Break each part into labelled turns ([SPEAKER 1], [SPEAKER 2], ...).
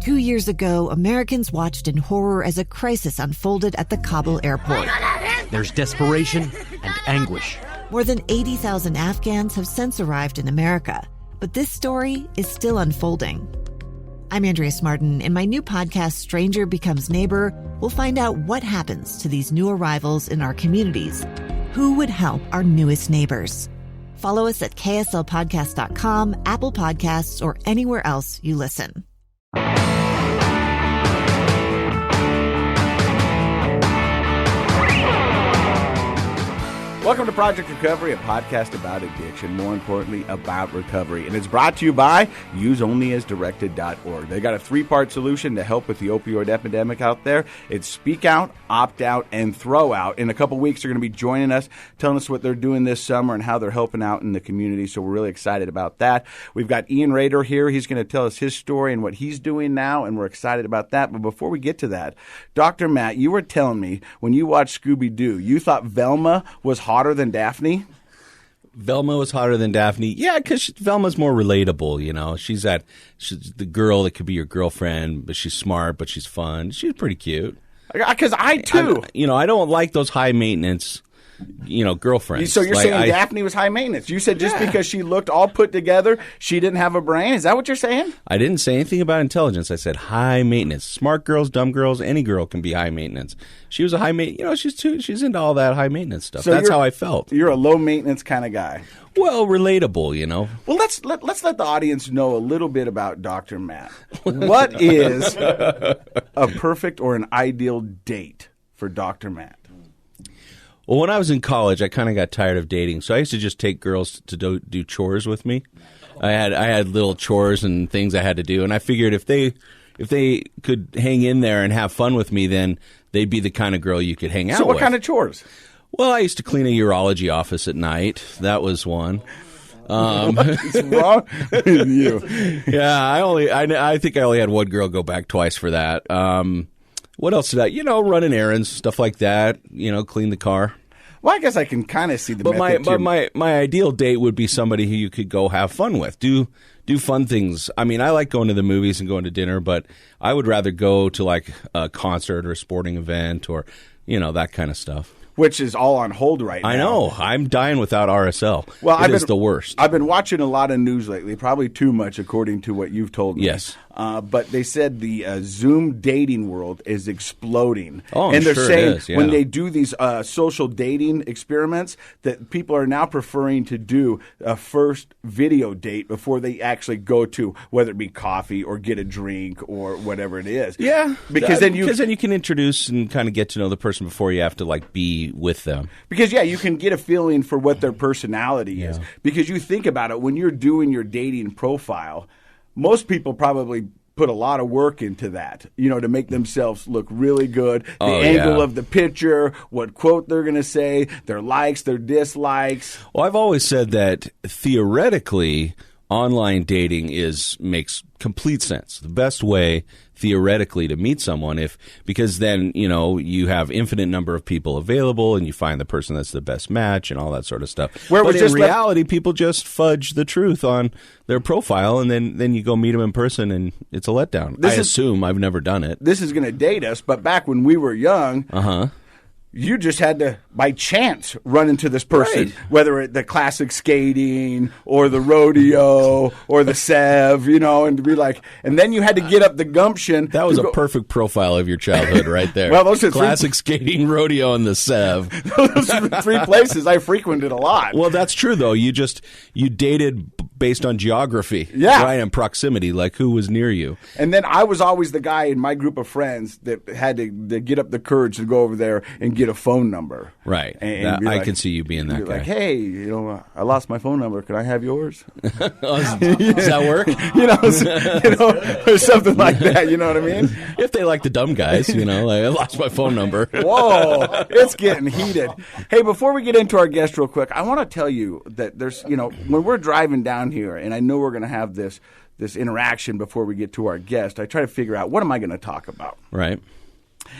[SPEAKER 1] 2 years ago, Americans watched in horror as a crisis unfolded at the Kabul airport.
[SPEAKER 2] There's desperation and anguish.
[SPEAKER 1] More than 80,000 Afghans have since arrived in America, but this story is still unfolding. I'm Andrea Smartin. In my new podcast, Stranger Becomes Neighbor, we'll find out what happens to these new arrivals in our communities. Who would help our newest neighbors? Follow us at kslpodcast.com, Apple Podcasts, or anywhere else you listen.
[SPEAKER 3] Welcome to Project Recovery, a podcast about addiction, more importantly, about recovery. And it's brought to you by useonlyasdirected.org. They got a 3-part solution to help with the opioid epidemic out there. It's speak out, opt out, and throw out. In a couple weeks, they're going to be joining us, telling us what they're doing this summer and how they're helping out in the community. So we're really excited about that. We've got Ian Rader here. He's going to tell us his story and what he's doing now, and we're excited about that. But before we get to that, Dr. Matt, you were telling me when you watched Scooby-Doo, you thought Velma was hotter than Daphne?
[SPEAKER 4] Velma was hotter than Daphne. Yeah, because Velma's more relatable, you know. She's the girl that could be your girlfriend, but she's smart, but she's fun. She's pretty cute.
[SPEAKER 3] Because I too.
[SPEAKER 4] I don't like those high maintenance, girlfriends.
[SPEAKER 3] So you're saying Daphne was high maintenance? You said just because she looked all put together, she didn't have a brain? Is that what you're saying?
[SPEAKER 4] I didn't say anything about intelligence. I said high maintenance. Smart girls, dumb girls, any girl can be high maintenance. She was a high maintenance. She's into all that high maintenance stuff. So that's how I felt.
[SPEAKER 3] You're a low maintenance kind of guy.
[SPEAKER 4] Well, relatable, Well,
[SPEAKER 3] let's let the audience know a little bit about Dr. Matt. What is a perfect or an ideal date for Dr. Matt?
[SPEAKER 4] Well, when I was in college, I kind of got tired of dating, so I used to just take girls to do chores with me. I had little chores and things I had to do, and I figured if they could hang in there and have fun with me, then they'd be the kind of girl you could hang out with.
[SPEAKER 3] So what kind of chores?
[SPEAKER 4] Well, I used to clean a urology office at night. That was one.
[SPEAKER 3] What's wrong with you?
[SPEAKER 4] Yeah, I think I only had one girl go back twice for that. What else did I? Running errands, stuff like that. Clean the car.
[SPEAKER 3] Well, I guess I can kind of see the method
[SPEAKER 4] But my ideal date would be somebody who you could go have fun with. Do fun things. I mean, I like going to the movies and going to dinner, but I would rather go to like a concert or a sporting event or that kind of stuff.
[SPEAKER 3] Which is all on hold right now.
[SPEAKER 4] I know. I'm dying without RSL. Well, it is the worst.
[SPEAKER 3] I've been watching a lot of news lately, probably too much according to what you've told me.
[SPEAKER 4] Yes.
[SPEAKER 3] But they said the Zoom dating world is exploding.
[SPEAKER 4] Oh,
[SPEAKER 3] and they're
[SPEAKER 4] sure
[SPEAKER 3] saying
[SPEAKER 4] it is, yeah.
[SPEAKER 3] when they do these social dating experiments that people are now preferring to do a first video date before they actually go to whether it be coffee or get a drink or whatever it is.
[SPEAKER 4] Yeah.
[SPEAKER 3] Because then you
[SPEAKER 4] can introduce and kind of get to know the person before you have to be with them.
[SPEAKER 3] Because, you can get a feeling for what their personality is. Because you think about it, when you're doing your dating profile, most people probably put a lot of work into that, to make themselves look really good. The angle of the picture, what quote they're going to say, their likes, their dislikes.
[SPEAKER 4] Well, I've always said that theoretically, online dating makes complete sense. The best way theoretically to meet someone because then, you have infinite number of people available and you find the person that's the best match and all that sort of stuff. But in reality, people just fudge the truth on their profile and then you go meet them in person and it's a letdown. I assume. I've never done it.
[SPEAKER 3] This is going to date us, but back when we were young, you just had to, by chance, run into this person, whether it's the classic skating or the rodeo or the Sev, and be like, and then you had to get up the gumption.
[SPEAKER 4] That was a perfect profile of your childhood right there.
[SPEAKER 3] Well, those are
[SPEAKER 4] classic skating, rodeo, and the Sev.
[SPEAKER 3] Those are 3 places I frequented a lot.
[SPEAKER 4] Well, that's true, though. You dated based on geography, right, and proximity, like who was near you.
[SPEAKER 3] And then I was always the guy in my group of friends that had to get up the courage to go over there and get a phone number.
[SPEAKER 4] Right. And I can see you being that guy.
[SPEAKER 3] Like, hey, I lost my phone number. Can I have yours?
[SPEAKER 4] Does that work?
[SPEAKER 3] Or something like that. You know what I mean?
[SPEAKER 4] If they like the dumb guys, like, I lost my phone number.
[SPEAKER 3] Whoa, it's getting heated. Hey, before we get into our guest real quick, I want to tell you that there's, when we're driving down here, and I know we're going to have this interaction before we get to our guest, I try to figure out what am I going to talk about.
[SPEAKER 4] Right.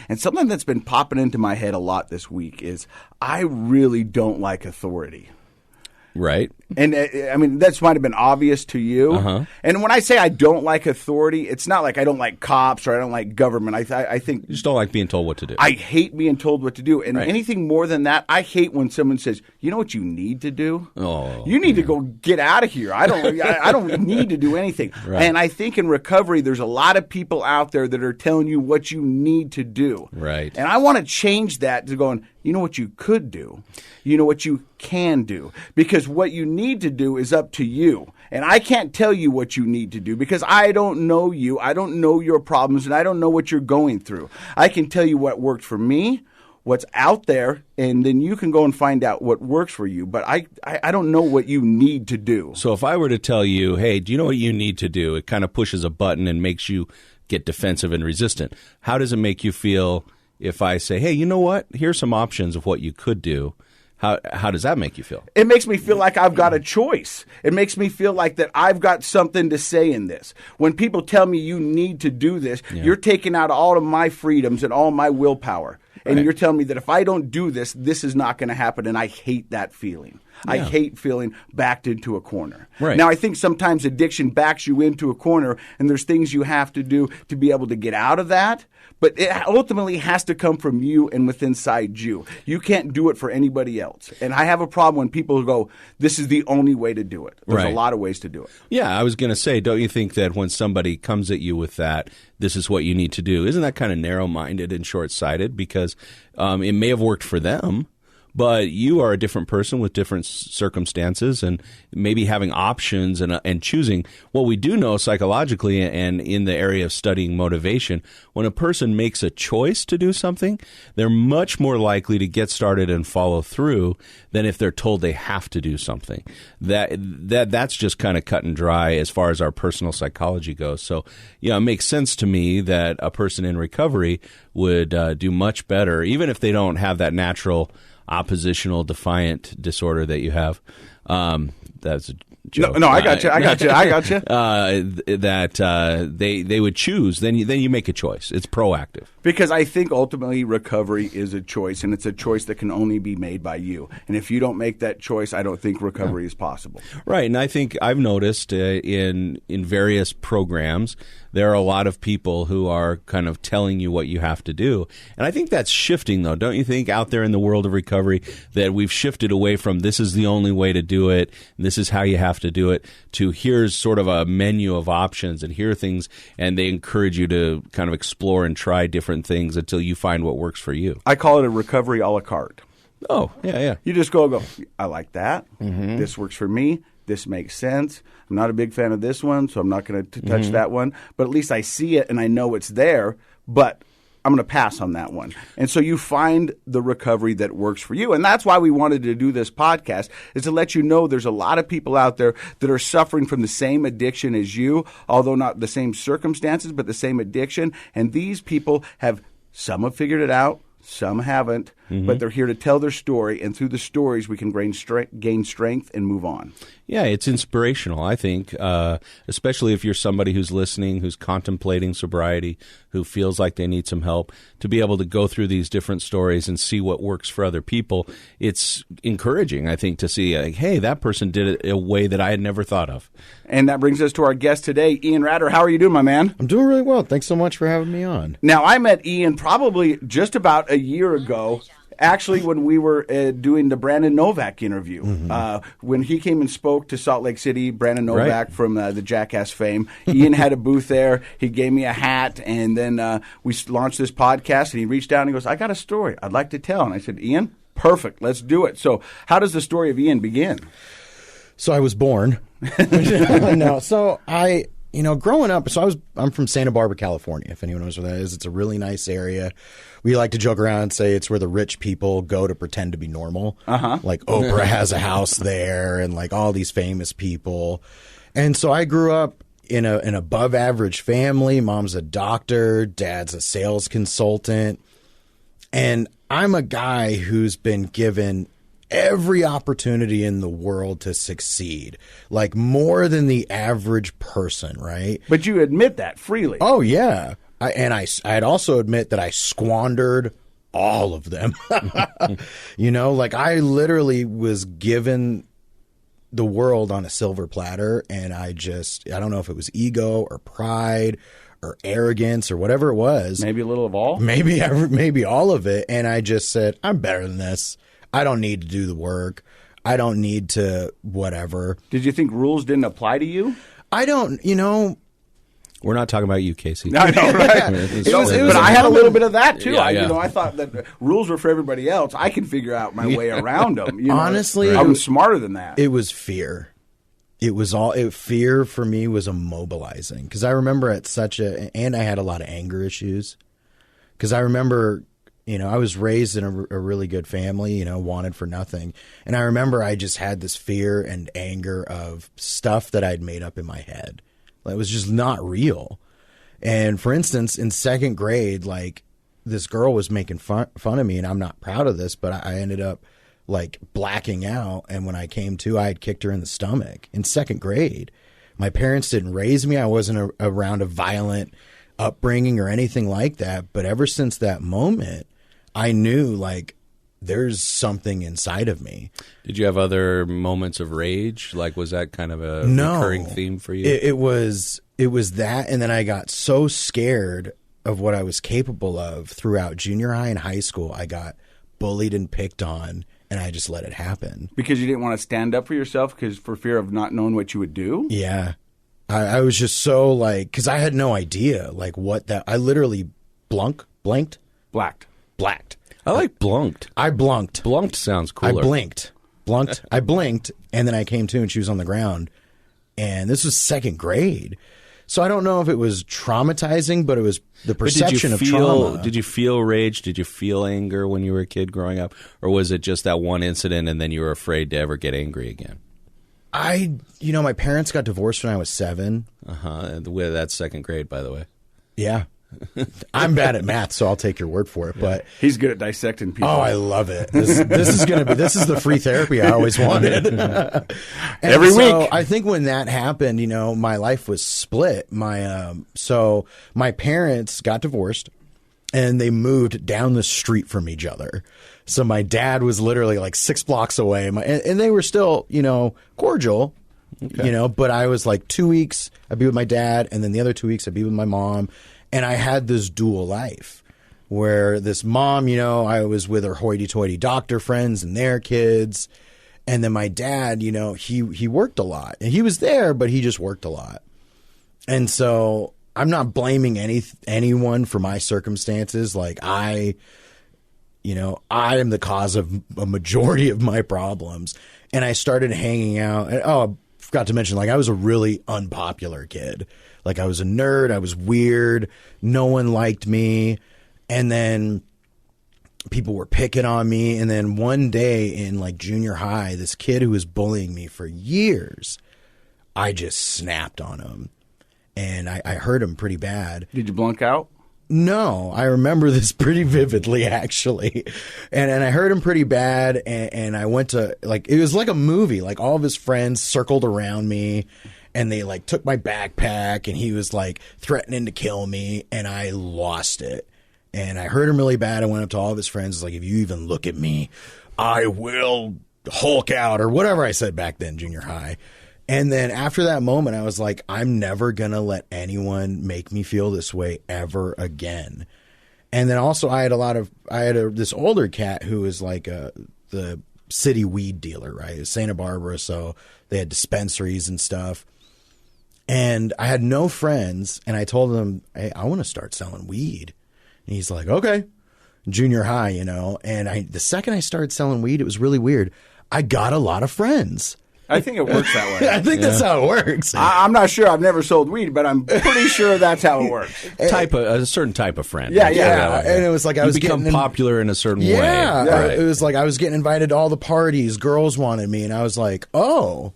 [SPEAKER 3] And something that's been popping into my head a lot this week is I really don't like authority.
[SPEAKER 4] Right.
[SPEAKER 3] And I mean, that might have been obvious to you. And when I say I don't like authority, it's not like I don't like cops or I don't like government. I think
[SPEAKER 4] You just don't like being told what to do.
[SPEAKER 3] I hate being told what to do. And anything more than that, I hate when someone says, you know what you need to do?
[SPEAKER 4] Oh,
[SPEAKER 3] you need to go get out of here. I don't need to do anything.
[SPEAKER 4] Right.
[SPEAKER 3] And I think in recovery, there's a lot of people out there that are telling you what you need to do.
[SPEAKER 4] Right.
[SPEAKER 3] And I want to change that to going, you know what you could do? You know what you can do? Because what you need to do is up to you. And I can't tell you what you need to do because I don't know you. I don't know your problems, and I don't know what you're going through. I can tell you what worked for me, what's out there, and then you can go and find out what works for you. But I don't know what you need to do.
[SPEAKER 4] So if I were to tell you, hey, do you know what you need to do? It kind of pushes a button and makes you get defensive and resistant. How does it make you feel if I say, hey, you know what? Here's some options of what you could do. How does that make you feel?
[SPEAKER 3] It makes me feel like I've got a choice. It makes me feel like that I've got something to say in this. When people tell me you need to do this, you're taking out all of my freedoms and all my willpower. And you're telling me that if I don't do this, this is not going to happen. And I hate that feeling. Yeah. I hate feeling backed into a corner.
[SPEAKER 4] Right.
[SPEAKER 3] Now, I think sometimes addiction backs you into a corner, and there's things you have to do to be able to get out of that. But it ultimately has to come from you and within inside you. You can't do it for anybody else. And I have a problem when people go, this is the only way to do it. There's a lot of ways to do it.
[SPEAKER 4] Yeah, I was going to say, don't you think that when somebody comes at you with that, this is what you need to do, isn't that kind of narrow-minded and short-sighted? Because it may have worked for them, but you are a different person with different circumstances and maybe having options and choosing. What we do know psychologically and in the area of studying motivation, when a person makes a choice to do something, they're much more likely to get started and follow through than if they're told they have to do something. That's just kind of cut and dry as far as our personal psychology goes. So, yeah, it makes sense to me that a person in recovery would do much better, even if they don't have that natural oppositional defiant disorder that you have. That's a joke.
[SPEAKER 3] No, I got you.
[SPEAKER 4] That they would choose. Then you make a choice. It's proactive.
[SPEAKER 3] Because I think ultimately recovery is a choice, and it's a choice that can only be made by you. And if you don't make that choice, I don't think recovery is possible.
[SPEAKER 4] Right, and I think I've noticed in various programs, there are a lot of people who are kind of telling you what you have to do. And I think that's shifting, though. Don't you think out there in the world of recovery that we've shifted away from this is the only way to do it, and this is how you have to do it, to here's sort of a menu of options, and here are things, and they encourage you to kind of explore and try different things until you find what works for you.
[SPEAKER 3] I call it a recovery a la carte.
[SPEAKER 4] Oh, yeah.
[SPEAKER 3] You just go, I like that. Mm-hmm. This works for me. This makes sense. I'm not a big fan of this one, so I'm not going to touch that one. But at least I see it and I know it's there, but I'm going to pass on that one. And so you find the recovery that works for you. And that's why we wanted to do this podcast, is to let you know there's a lot of people out there that are suffering from the same addiction as you, although not the same circumstances, but the same addiction. And these people some have figured it out, some haven't, but they're here to tell their story, and through the stories we can gain strength and move on.
[SPEAKER 4] Yeah, it's inspirational, I think, especially if you're somebody who's listening, who's contemplating sobriety, who feels like they need some help, to be able to go through these different stories and see what works for other people. It's encouraging, I think, to see, hey, that person did it a way that I had never thought of.
[SPEAKER 3] And that brings us to our guest today, Ian Rader. How are you doing, my man?
[SPEAKER 5] I'm doing really well. Thanks so much for having me on.
[SPEAKER 3] Now, I met Ian probably just about a year ago. Actually, when we were doing the Brandon Novak interview, when he came and spoke to Salt Lake City, Brandon Novak from the Jackass fame, Ian had a booth there. He gave me a hat, and then we launched this podcast, and he reached out and he goes, I got a story I'd like to tell. And I said, Ian, perfect, let's do it. So how does the story of Ian begin?
[SPEAKER 5] So I was born. Growing up, I'm from Santa Barbara, California, if anyone knows where that is. It's a really nice area. We like to joke around and say it's where the rich people go to pretend to be normal. Like Oprah has a house there and like all these famous people. And so I grew up in an above average family. Mom's a doctor, dad's a sales consultant. And I'm a guy who's been given every opportunity in the world to succeed, like more than the average person, right?
[SPEAKER 3] But you admit that freely.
[SPEAKER 5] Oh, yeah. I'd also admit that I squandered all of them. I literally was given the world on a silver platter, and I don't know if it was ego or pride or arrogance or whatever it was.
[SPEAKER 3] Maybe a little of all?
[SPEAKER 5] Maybe all of it. And I just said, I'm better than this. I don't need to do the work. I don't need to whatever.
[SPEAKER 3] Did you think rules didn't apply to you?
[SPEAKER 5] I don't,
[SPEAKER 4] We're not talking about you, Casey.
[SPEAKER 3] I know, right? But I had a little bit of that too.
[SPEAKER 4] Yeah,
[SPEAKER 3] I thought that rules were for everybody else. I can figure out my way around them.
[SPEAKER 5] Honestly,
[SPEAKER 3] I'm smarter than that.
[SPEAKER 5] It was fear. Fear for me was immobilizing, because I remember and I had a lot of anger issues, because I remember, I was raised in a really good family, wanted for nothing. And I remember I just had this fear and anger of stuff that I'd made up in my head. It was just not real. And for instance, in second grade, like, this girl was making fun of me, and I'm not proud of this, but I ended up like blacking out. And when I came to, I had kicked her in the stomach in second grade. My parents didn't raise me. I wasn't around a violent upbringing or anything like that. But ever since that moment, I knew, like, there's something inside of me.
[SPEAKER 4] Did you have other moments of rage? Like, was that kind of a recurring theme for you?
[SPEAKER 5] It was that, and then I got so scared of what I was capable of throughout junior high and high school. I got bullied and picked on, and I just let it happen.
[SPEAKER 3] Because you didn't want to stand up for yourself, for fear of not knowing what you would do?
[SPEAKER 5] Yeah. I was just so, like, because I had no idea, like, I literally blacked.
[SPEAKER 4] I like blunked.
[SPEAKER 5] I blunked.
[SPEAKER 4] Blunked sounds cooler.
[SPEAKER 5] I blinked. I blinked, and then I came to, and she was on the ground. And this was second grade. So I don't know if it was traumatizing, but it was the perception of trauma.
[SPEAKER 4] Did you feel rage? Did you feel anger when you were a kid growing up? Or was it just that one incident and then you were afraid to ever get angry again?
[SPEAKER 5] My parents got divorced when I was 7.
[SPEAKER 4] That's second grade, by the way.
[SPEAKER 5] Yeah. I'm bad at math, so I'll take your word for it. But
[SPEAKER 3] he's good at dissecting people.
[SPEAKER 5] Oh, I love it. This is the free therapy I always wanted.
[SPEAKER 3] Every week.
[SPEAKER 5] I think when that happened, my life was split. So my parents got divorced, and they moved down the street from each other. So my dad was literally like 6 blocks away, and they were still, cordial. Okay. But I was like 2 weeks I'd be with my dad, and then the other 2 weeks I'd be with my mom. And I had this dual life where this mom, I was with her hoity-toity doctor friends and their kids. And then my dad, he worked a lot. And he was there, but he just worked a lot. And so I'm not blaming anyone for my circumstances. Like, I am the cause of a majority of my problems. And I started hanging out. And, I forgot to mention, like, I was a really unpopular kid. Like, I was a nerd. I was weird. No one liked me. And then people were picking on me. And then one day in, like, junior high, this kid who was bullying me for years, I just snapped on him. And I hurt him pretty bad.
[SPEAKER 3] Did you blunk out?
[SPEAKER 5] No, I remember this pretty vividly, actually. And I hurt him pretty bad. And I went to, like, it was like a movie. Like, all of his friends circled around me. And they, like, took my backpack, and he was, like, threatening to kill me, and I lost it. And I hurt him really bad. I went up to all of his friends, like, if you even look at me, I will Hulk out, or whatever I said back then, junior high. And then after that moment, I was like, I'm never going to let anyone make me feel this way ever again. And then also I had this older cat who was like the city weed dealer, right? It was Santa Barbara, so they had dispensaries and stuff. And I had no friends, and I told him, hey, I want to start selling weed. And he's like, okay. Junior high, And the second I started selling weed, it was really weird. I got a lot of friends.
[SPEAKER 3] I think it works that way.
[SPEAKER 5] I think that's how it works.
[SPEAKER 3] I'm not sure. I've never sold weed, but I'm pretty sure that's how it works.
[SPEAKER 4] A certain type of friend.
[SPEAKER 5] Yeah. And it was like I was
[SPEAKER 4] become popular in a certain way.
[SPEAKER 5] Yeah.
[SPEAKER 4] Right.
[SPEAKER 5] It was like I was getting invited to all the parties. Girls wanted me, and I was like, oh.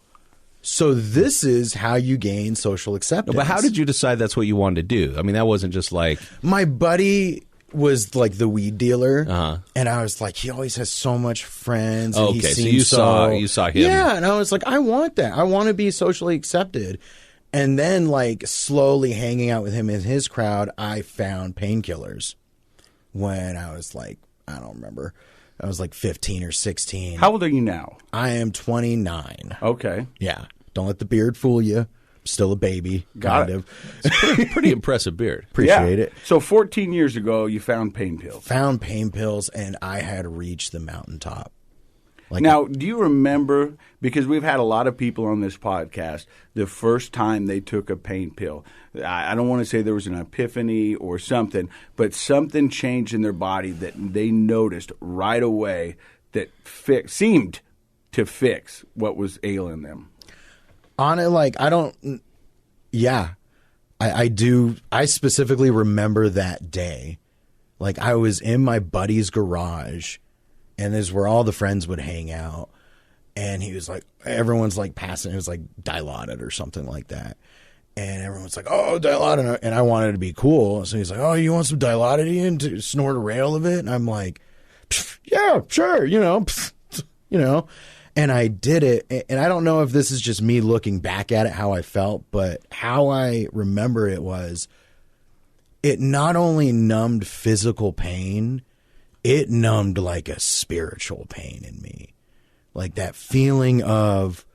[SPEAKER 5] So this is how you gain social acceptance.
[SPEAKER 4] But how did you decide that's what you wanted to do? I mean, that wasn't just like...
[SPEAKER 5] My buddy was like the weed dealer,
[SPEAKER 4] and
[SPEAKER 5] I was like, he always has so much friends.
[SPEAKER 4] And okay, so you saw him.
[SPEAKER 5] Yeah, and I was like, I want that. I want to be socially accepted. And then, like, slowly hanging out with him in his crowd, I found painkillers when I was like, I don't remember. I was like 15 or 16.
[SPEAKER 3] How old are you now?
[SPEAKER 5] I am 29.
[SPEAKER 3] Okay.
[SPEAKER 5] Yeah. Don't let the beard fool you. I'm still a baby.
[SPEAKER 3] Got
[SPEAKER 5] kind
[SPEAKER 3] it.
[SPEAKER 5] of.
[SPEAKER 4] Pretty impressive beard.
[SPEAKER 5] Appreciate it.
[SPEAKER 3] So 14 years ago, you found pain pills.
[SPEAKER 5] Found pain pills, and I had reached the mountaintop.
[SPEAKER 3] Now, do you remember, because we've had a lot of people on this podcast, the first time they took a pain pill? I don't want to say there was an epiphany or something, but something changed in their body that they noticed right away that seemed to fix what was ailing them.
[SPEAKER 5] On it, like, I don't, yeah, I do. I specifically remember that day. Like, I was in my buddy's garage, and this is where all the friends would hang out. And he was like, everyone's like passing, it was like Dilaudid or something like that. And everyone's like, oh, Dilaudid. And I wanted to be cool. So he's like, oh, you want some Dilaudid, Ian, to snort a rail of it? And I'm like, yeah, sure, you know. And I did it. And I don't know if this is just me looking back at it, how I felt, but how I remember it was it not only numbed physical pain, it numbed like a spiritual pain in me. Like that feeling of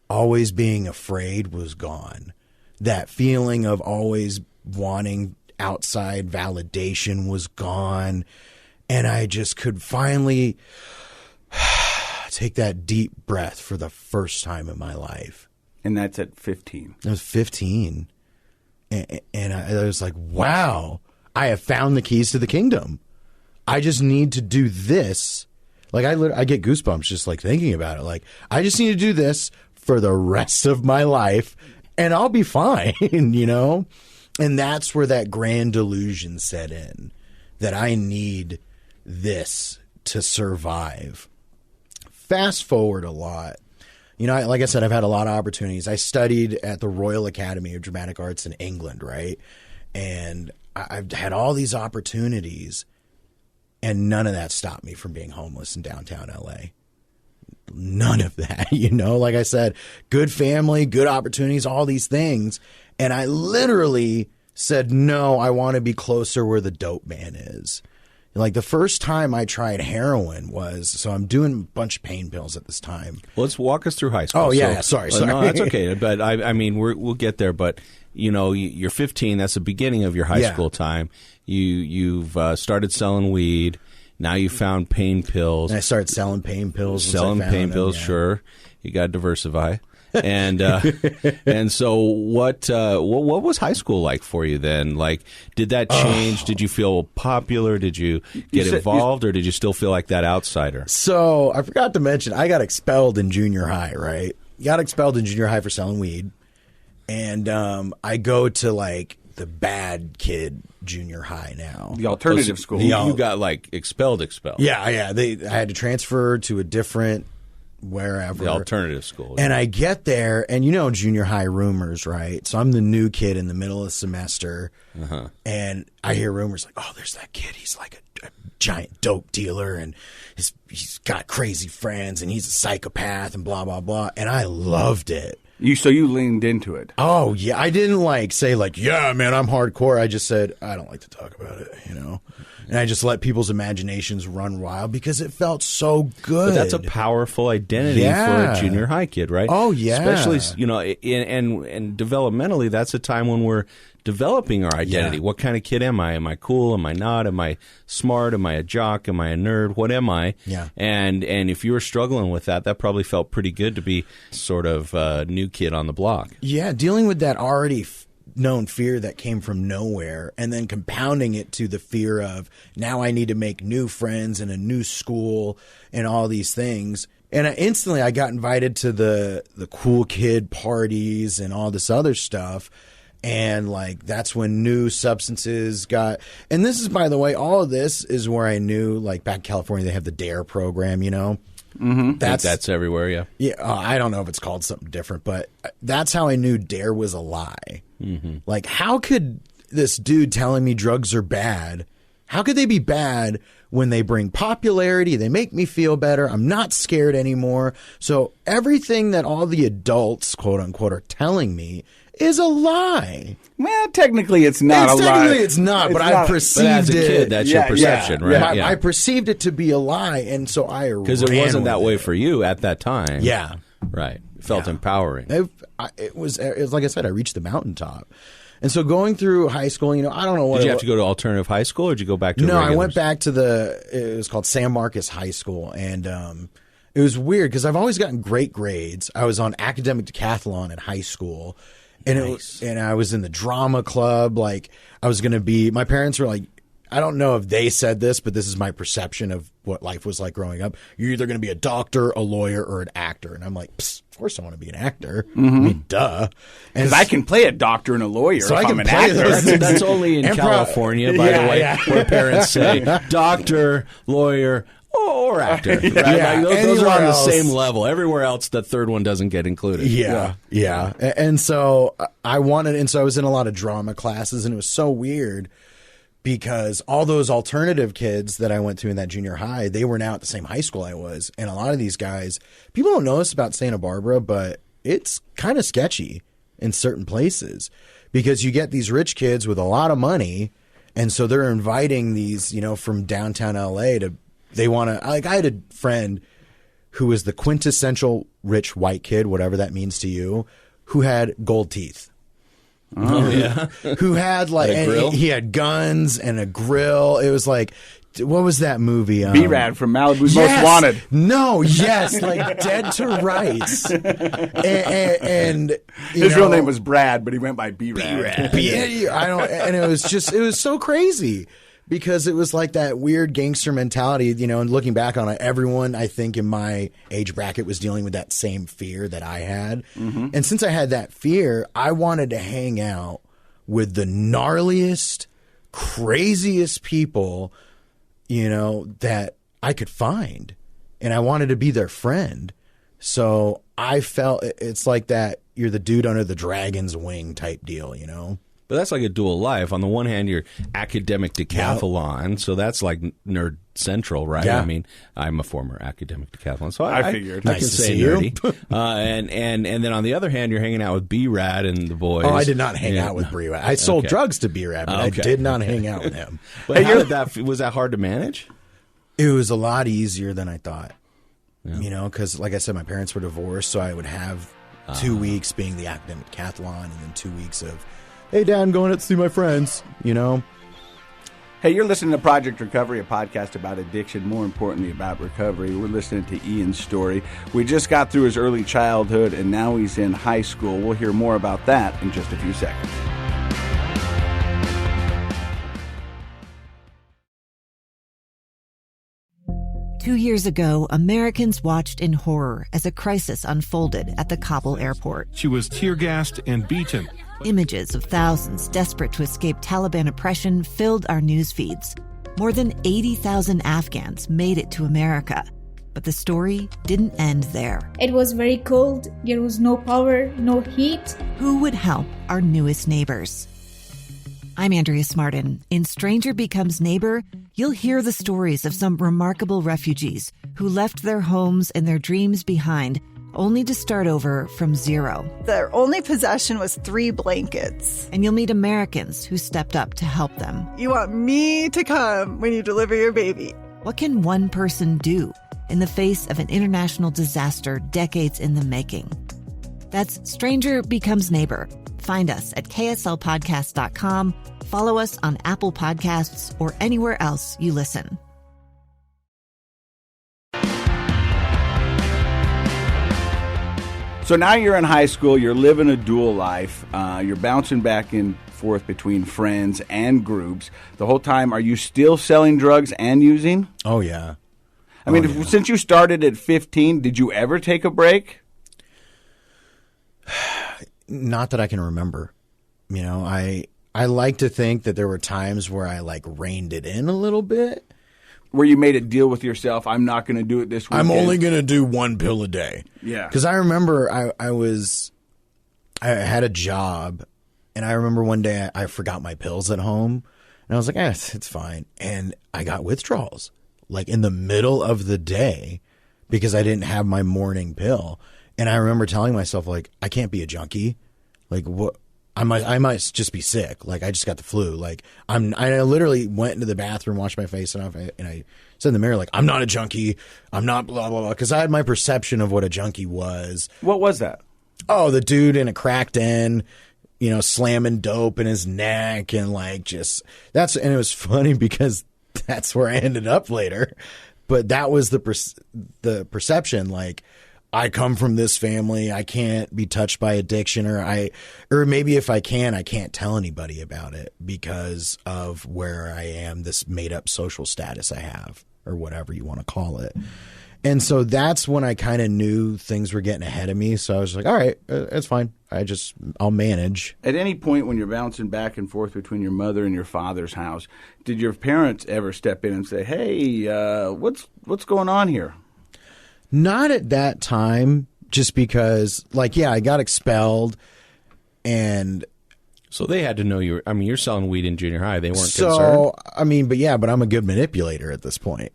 [SPEAKER 5] always being afraid was gone. That feeling of always wanting outside validation was gone. And I just could finally take that deep breath for the first time in my life.
[SPEAKER 3] And that's at 15.
[SPEAKER 5] I was 15. And I was like, wow, I have found the keys to the kingdom. I just need to do this. Like, I get goosebumps just like thinking about it. Like, I just need to do this for the rest of my life and I'll be fine, you know? And that's where that grand delusion set in, that I need this to survive. Fast forward a lot. You know, like I said, I've had a lot of opportunities. I studied at the Royal Academy of Dramatic Arts in England, right? And I've had all these opportunities, and none of that stopped me from being homeless in downtown LA. None of that, you know? Like I said, good family, good opportunities, all these things. And I literally said, no, I want to be closer where the dope man is. Like the first time I tried heroin was, so I'm doing a bunch of pain pills at this time.
[SPEAKER 4] Well, let's walk us through high school.
[SPEAKER 5] Oh, yeah, sorry.
[SPEAKER 4] No, that's okay. But I mean, we'll get there. But, you know, you're 15. That's the beginning of your high school time. You've started selling weed. Now you found pain pills.
[SPEAKER 5] And I started selling pain pills.
[SPEAKER 4] Selling pain pills, sure. You got to diversify. And and so what was high school like for you then? Like, did that change? Did you feel popular? Did you get involved, or did you still feel like that outsider?
[SPEAKER 5] So I forgot to mention, I got expelled in junior high, right? Got expelled in junior high for selling weed. And I go to like the bad kid junior high now.
[SPEAKER 3] The alternative school.
[SPEAKER 4] You got like expelled.
[SPEAKER 5] Yeah. I had to transfer to a different wherever.
[SPEAKER 4] The alternative school.
[SPEAKER 5] And I get there, and you know junior high rumors, right? So I'm the new kid in the middle of the semester, and I hear rumors like, oh, there's that kid. He's like a giant dope dealer, and he's got crazy friends, and he's a psychopath, and blah, blah, blah. And I loved it.
[SPEAKER 3] So you leaned into it.
[SPEAKER 5] Oh, yeah. I didn't like say like, yeah, man, I'm hardcore. I just said, I don't like to talk about it, you know? And I just let people's imaginations run wild because it felt so good.
[SPEAKER 4] But that's a powerful identity for a junior high kid, right?
[SPEAKER 5] Oh, yeah.
[SPEAKER 4] Especially, you know, and developmentally, that's a time when we're developing our identity. Yeah. What kind of kid am I? Am I cool? Am I not? Am I smart? Am I a jock? Am I a nerd? What am I?
[SPEAKER 5] Yeah.
[SPEAKER 4] And if you were struggling with that, that probably felt pretty good to be sort of a new kid on the block.
[SPEAKER 5] Yeah, dealing with that already known fear that came from nowhere, and then compounding it to the fear of now I need to make new friends in a new school and all these things. And instantly I got invited to the cool kid parties and all this other stuff. And like that's when new substances got, and this is, by the way, all of this is where I knew, like back in California they have the DARE program, you know.
[SPEAKER 4] Mm-hmm. That's everywhere, yeah.
[SPEAKER 5] Yeah, I don't know if it's called something different, but that's how I knew DARE was a lie.
[SPEAKER 4] Mm-hmm.
[SPEAKER 5] Like, how could this dude telling me drugs are bad, how could they be bad when they bring popularity, they make me feel better, I'm not scared anymore. So everything that all the adults, quote unquote, are telling me is a lie.
[SPEAKER 3] Well, technically it's not a lie.
[SPEAKER 5] Technically it's not, but I perceived
[SPEAKER 4] but as a
[SPEAKER 5] it.
[SPEAKER 4] kid, that's your perception, right?
[SPEAKER 5] I perceived it to be a lie, and so I
[SPEAKER 4] because it wasn't that way for you at that time.
[SPEAKER 5] Yeah.
[SPEAKER 4] Right. It felt empowering.
[SPEAKER 5] It was like I said, I reached the mountaintop. And so going through high school, I don't know what.
[SPEAKER 4] Did you have to go to alternative high school, or did you go back to?
[SPEAKER 5] No, I went back to it was called San Marcos High School, and it was weird because I've always gotten great grades. I was on academic decathlon in high school, and and I was in the drama club. Like I was going to be. My parents were like, I don't know if they said this, but this is my perception of what life was like growing up. You're either going to be a doctor, a lawyer, or an actor. And I'm like, of course I want to be an actor. I mean, duh.
[SPEAKER 3] Because I can play a doctor and a lawyer if I'm an actor.
[SPEAKER 4] That's only in California, by the way, where parents say doctor, lawyer, or actor. Right?
[SPEAKER 5] Yeah,
[SPEAKER 4] those are on the same level. Everywhere else, the third one doesn't get included.
[SPEAKER 5] Yeah. And so I was in a lot of drama classes, and it was so weird. Because all those alternative kids that I went to in that junior high, they were now at the same high school I was. And a lot of these guys, people don't know this about Santa Barbara, but it's kind of sketchy in certain places. Because you get these rich kids with a lot of money, and so they're inviting these, from downtown LA they want to, like I had a friend who was the quintessential rich white kid, whatever that means to you, who had gold teeth.
[SPEAKER 4] Oh yeah,
[SPEAKER 5] who had he had guns and a grill. It was like, what was that movie?
[SPEAKER 3] B-Rad from Malibu's Most Wanted.
[SPEAKER 5] No, yes, like Dead to Rights. And
[SPEAKER 3] his real name was Brad, but he went by B-Rad.
[SPEAKER 5] And it was so crazy. Because it was like that weird gangster mentality, and looking back on it, everyone, I think, in my age bracket was dealing with that same fear that I had. Mm-hmm. And since I had that fear, I wanted to hang out with the gnarliest, craziest people, that I could find. And I wanted to be their friend. So I felt it's like that you're the dude under the dragon's wing type deal,
[SPEAKER 4] But that's like a dual life. On the one hand, you're academic decathlon, so that's like nerd central, right?
[SPEAKER 5] Yeah.
[SPEAKER 4] I mean, I'm a former academic decathlon, so
[SPEAKER 3] I figured.
[SPEAKER 4] I
[SPEAKER 5] Nice
[SPEAKER 4] can
[SPEAKER 5] to
[SPEAKER 4] say
[SPEAKER 5] see you.
[SPEAKER 4] nerdy. And then on the other hand, you're hanging out with B-Rad and the boys.
[SPEAKER 5] Oh, I did not hang out with B-Rad. I sold drugs to B-Rad, but I did not hang out with him.
[SPEAKER 4] But was that hard to manage?
[SPEAKER 5] It was a lot easier than I thought. Because like I said, my parents were divorced, so I would have 2 weeks being the academic decathlon, and then 2 weeks of, hey, Dad, I'm going out to see my friends,
[SPEAKER 3] Hey, you're listening to Project Recovery, a podcast about addiction, more importantly about recovery. We're listening to Ian's story. We just got through his early childhood, and now he's in high school. We'll hear more about that in just a few seconds.
[SPEAKER 1] Two years ago, Americans watched in horror as a crisis unfolded at the Kabul airport.
[SPEAKER 6] She was tear-gassed and beaten.
[SPEAKER 1] Images of thousands desperate to escape Taliban oppression filled our news feeds. More than 80,000 Afghans made it to America. But the story didn't end there.
[SPEAKER 7] It was very cold. There was no power, no heat.
[SPEAKER 1] Who would help our newest neighbors? I'm Andrea Smartin. In Stranger Becomes Neighbor, you'll hear the stories of some remarkable refugees who left their homes and their dreams behind, only to start over from zero.
[SPEAKER 8] Their only possession was 3 blankets.
[SPEAKER 1] And you'll meet Americans who stepped up to help them.
[SPEAKER 8] You want me to come when you deliver your baby.
[SPEAKER 1] What can one person do in the face of an international disaster decades in the making? That's Stranger Becomes Neighbor. Find us at kslpodcast.com. Follow us on Apple Podcasts or anywhere else you listen.
[SPEAKER 3] So now you're in high school, you're living a dual life, you're bouncing back and forth between friends and groups. The whole time, are you still selling drugs and using?
[SPEAKER 5] Oh, yeah.
[SPEAKER 3] I mean, since you started at 15, did you ever take a break?
[SPEAKER 5] Not that I can remember. I like to think that there were times where I reined it in a little bit.
[SPEAKER 3] Where you made a deal with yourself, I'm not going to do it this weekend.
[SPEAKER 5] I'm only going to do 1 pill a day.
[SPEAKER 3] Yeah.
[SPEAKER 5] Because I remember I had a job, and I remember one day I forgot my pills at home, and I was like, it's fine. And I got withdrawals, in the middle of the day, because I didn't have my morning pill. And I remember telling myself, I can't be a junkie. I might just be sick. Like, I just got the flu. Like, I literally went into the bathroom, washed my face, and I said in the mirror, like, I'm not a junkie. I'm not blah, blah, blah. Because I had my perception of what a junkie was.
[SPEAKER 3] What was that?
[SPEAKER 5] Oh, the dude in a crack den, you know, slamming dope in his neck and like and it was funny because that's where I ended up later. But that was the perception. Like, I come from this family. I can't be touched by addiction, or maybe if I can't tell anybody about it because of where I am, this made up social status I have, or whatever you want to call it. And so that's when I kind of knew things were getting ahead of me. So I was like, all right, it's fine. I'll manage.
[SPEAKER 3] At any point when you're bouncing back and forth between your mother and your father's house, did your parents ever step in and say, hey, what's going on here?
[SPEAKER 5] Not at that time, just because, like, yeah, I got expelled, and
[SPEAKER 4] so they had to know you're selling weed in junior high. They weren't concerned.
[SPEAKER 5] But I'm a good manipulator at this point.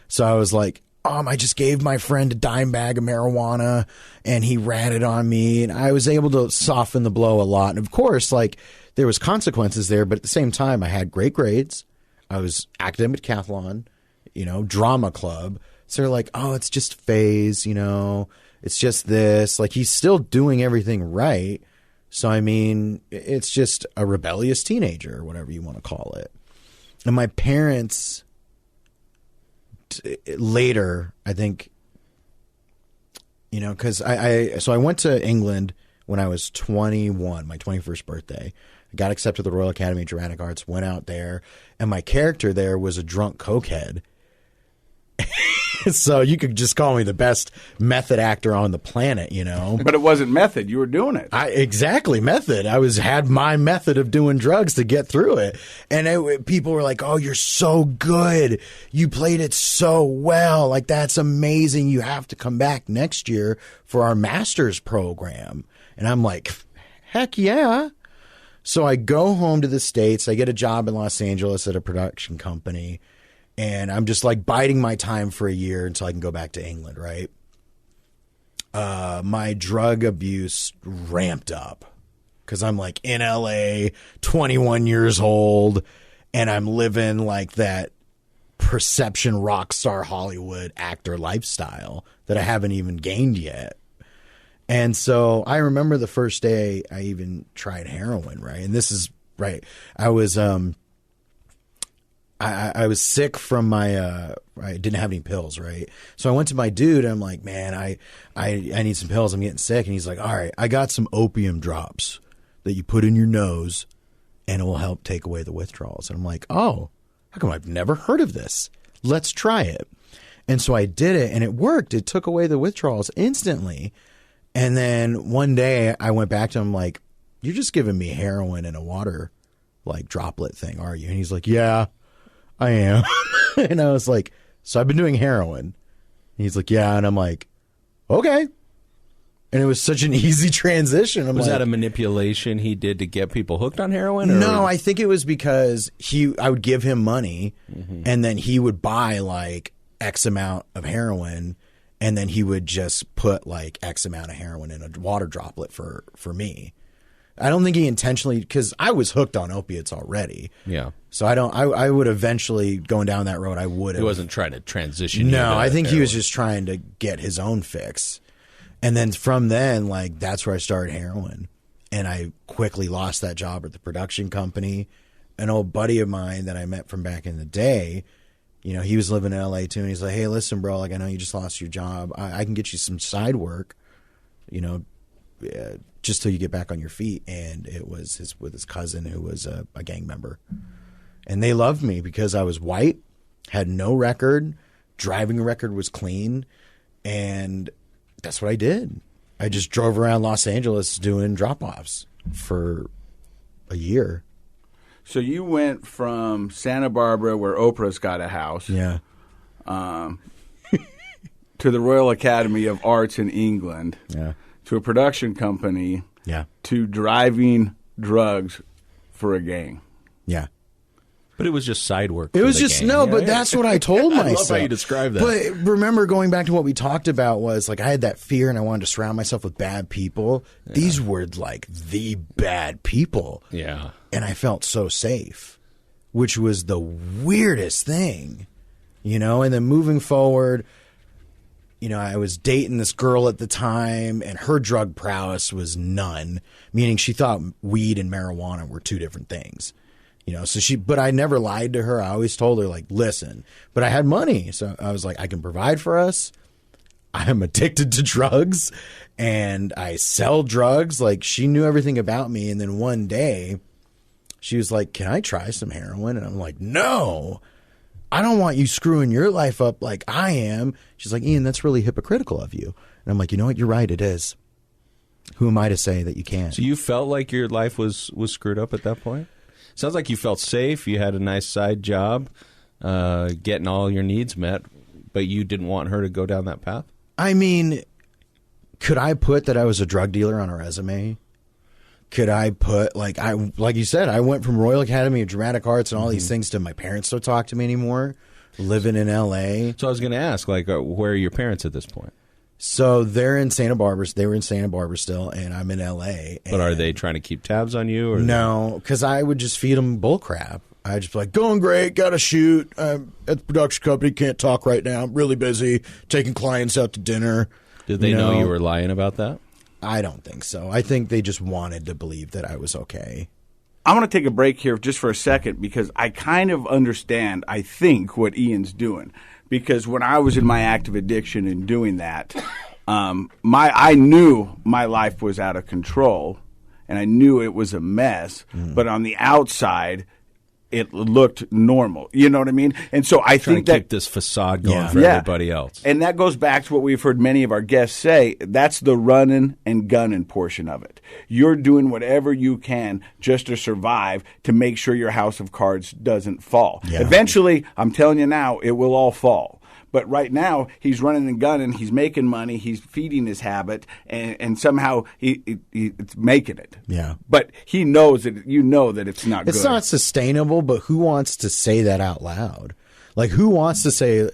[SPEAKER 5] So I was like, I just gave my friend a dime bag of marijuana, and he ratted on me, and I was able to soften the blow a lot. And of course, like, there was consequences there, but at the same time, I had great grades. I was academic decathlon, drama club. So they're like, oh, it's just phase, it's just this. Like, he's still doing everything right. So, I mean, it's just a rebellious teenager, or whatever you want to call it. And my parents, later, I think, because I went to England when I was 21, my 21st birthday. I got accepted to the Royal Academy of Dramatic Arts, went out there, and my character there was a drunk cokehead. So you could just call me the best method actor on the planet,
[SPEAKER 3] But it wasn't method. You were doing it.
[SPEAKER 5] Exactly, method. I had my method of doing drugs to get through it. And people were like, oh, you're so good. You played it so well. Like, that's amazing. You have to come back next year for our master's program. And I'm like, heck yeah. So I go home to the States. I get a job in Los Angeles at a production company. And I'm just like biding my time for a year until I can go back to England, right? My drug abuse ramped up because I'm like in LA, 21 years old, and I'm living like that perception rock star Hollywood actor lifestyle that I haven't even gained yet. And so I remember the first day I even tried heroin, right? And this is right. I was sick from my I didn't have any pills, right? So I went to my dude and I'm like, man, I need some pills. I'm getting sick. And he's like, all right, I got some opium drops that you put in your nose and it will help take away the withdrawals. And I'm like, oh, how come I've never heard of this? Let's try it. And so I did it and it worked. It took away the withdrawals instantly. And then one day I went back to him like, you're just giving me heroin in a water like droplet thing, are you? And he's like, yeah, I am. And I was like, so I've been doing heroin. And he's like, yeah. And I'm like, okay. And it was such an easy transition.
[SPEAKER 4] Was that a manipulation he did to get people hooked on heroin? Or?
[SPEAKER 5] No, I think it was because I would give him money and then he would buy like X amount of heroin and then he would just put like X amount of heroin in a water droplet for me. I don't think he intentionally, because I was hooked on opiates already.
[SPEAKER 4] Yeah.
[SPEAKER 5] So I would eventually, going down that road, I would have.
[SPEAKER 4] He wasn't trying to transition.
[SPEAKER 5] No, I think he was just trying to get his own fix. And then from then, like, that's where I started heroin. And I quickly lost that job at the production company. An old buddy of mine that I met from back in the day, he was living in LA too. And he's like, hey, listen, bro, like, I know you just lost your job. I can get you some side work, just till you get back on your feet. And it was with his cousin who was a gang member. And they loved me because I was white, had no record, driving record was clean, and that's what I did. I just drove around Los Angeles doing drop-offs for a year.
[SPEAKER 3] So you went from Santa Barbara, where Oprah's got a house,
[SPEAKER 5] yeah,
[SPEAKER 3] to the Royal Academy of Arts in England,
[SPEAKER 5] yeah,
[SPEAKER 3] to a production company,
[SPEAKER 5] yeah,
[SPEAKER 3] to driving drugs for a gang.
[SPEAKER 5] Yeah.
[SPEAKER 4] But it was just side work.
[SPEAKER 5] It was just, no, but
[SPEAKER 4] right?
[SPEAKER 5] that's what I told myself.
[SPEAKER 4] I love how you describe that.
[SPEAKER 5] But remember, going back to what we talked about was, like, I had that fear and I wanted to surround myself with bad people. Yeah. These were, like, the bad people.
[SPEAKER 4] Yeah.
[SPEAKER 5] And I felt so safe, which was the weirdest thing, you know? And then moving forward, you know, I was dating this girl at the time, and her drug prowess was none, meaning she thought weed and marijuana were two different things. You know, but I never lied to her. I always told her, like, listen, but I had money. So I was like, I can provide for us. I'm addicted to drugs and I sell drugs. Like, she knew everything about me. And then one day she was like, can I try some heroin? And I'm like, no, I don't want you screwing your life up like I am. She's like, Ian, that's really hypocritical of you. And I'm like, you know what? You're right. It is. Who am I to say that you can't?
[SPEAKER 4] So you felt like your life was screwed up at that point? Sounds like you felt safe. You had a nice side job, getting all your needs met, but you didn't want her to go down that path?
[SPEAKER 5] I mean, could I put that I was a drug dealer on a resume? Could I put, like you said, I went from Royal Academy of Dramatic Arts and all these things to my parents don't talk to me anymore, living in L.A.
[SPEAKER 4] So I was going to ask, like, where are your parents at this point?
[SPEAKER 5] So they're in Santa Barbara. They were in Santa Barbara still, and I'm in L.A.
[SPEAKER 4] But are they trying to keep tabs on you? Or
[SPEAKER 5] no, because I would just feed them bull crap. I'd just be like, going great, got to shoot. I'm at the production company, can't talk right now. I'm really busy, taking clients out to dinner.
[SPEAKER 4] Did they know you were lying about that?
[SPEAKER 5] I don't think so. I think they just wanted to believe that I was okay.
[SPEAKER 3] I want to take a break here just for a second because I kind of understand, I think, what Ian's doing. Because when I was in my active addiction and doing that, I knew my life was out of control, and I knew it was a mess. But on the outside, it looked normal. You know what I mean? And so I think that
[SPEAKER 4] keep this facade going for everybody else.
[SPEAKER 3] And that goes back to what we've heard many of our guests say. That's the running and gunning portion of it. You're doing whatever you can just to survive to make sure your house of cards doesn't fall. Yeah. Eventually, I'm telling you now, it will all fall. But right now, he's running and gunning, he's making money, he's feeding his habit, and somehow it's making it.
[SPEAKER 5] Yeah.
[SPEAKER 3] But he knows that that it's not good.
[SPEAKER 5] It's not sustainable, but who wants to say that out loud? Like, who wants to say,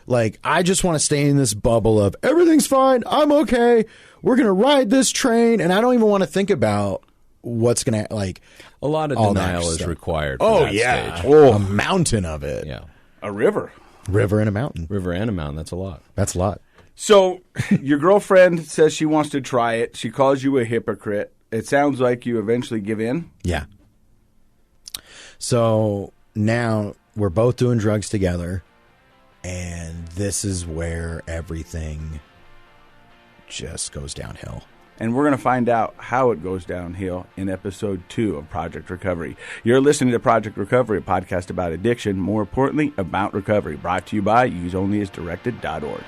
[SPEAKER 5] like, I just want to stay in this bubble of everything's fine, I'm okay, we're going to ride this train, and I don't even want to think about what's going to, like,
[SPEAKER 4] a lot of denial is required for that stage.
[SPEAKER 5] Oh, a mountain of it.
[SPEAKER 4] Yeah.
[SPEAKER 3] A river
[SPEAKER 5] and a mountain.
[SPEAKER 4] River and a mountain. That's a lot.
[SPEAKER 5] That's a lot.
[SPEAKER 3] So your girlfriend says she wants to try it. She calls you a hypocrite. It sounds like you eventually give in.
[SPEAKER 5] Yeah. So now we're both doing drugs together, and this is where everything just goes downhill.
[SPEAKER 3] And we're going to find out how it goes downhill in episode 2 of Project Recovery. You're listening to Project Recovery, a podcast about addiction, more importantly, about recovery. Brought to you by useonlyasdirected.org.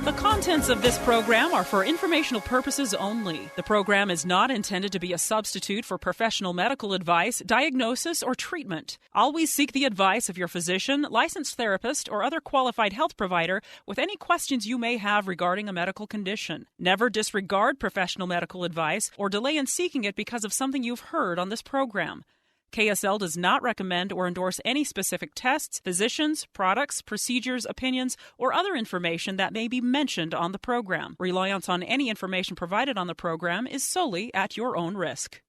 [SPEAKER 9] The contents of this program are for informational purposes only. The program is not intended to be a substitute for professional medical advice, diagnosis, or treatment. Always seek the advice of your physician, licensed therapist, or other qualified health provider with any questions you may have regarding a medical condition. Never disregard professional medical advice or delay in seeking it because of something you've heard on this program. KSL does not recommend or endorse any specific tests, physicians, products, procedures, opinions, or other information that may be mentioned on the program. Reliance on any information provided on the program is solely at your own risk.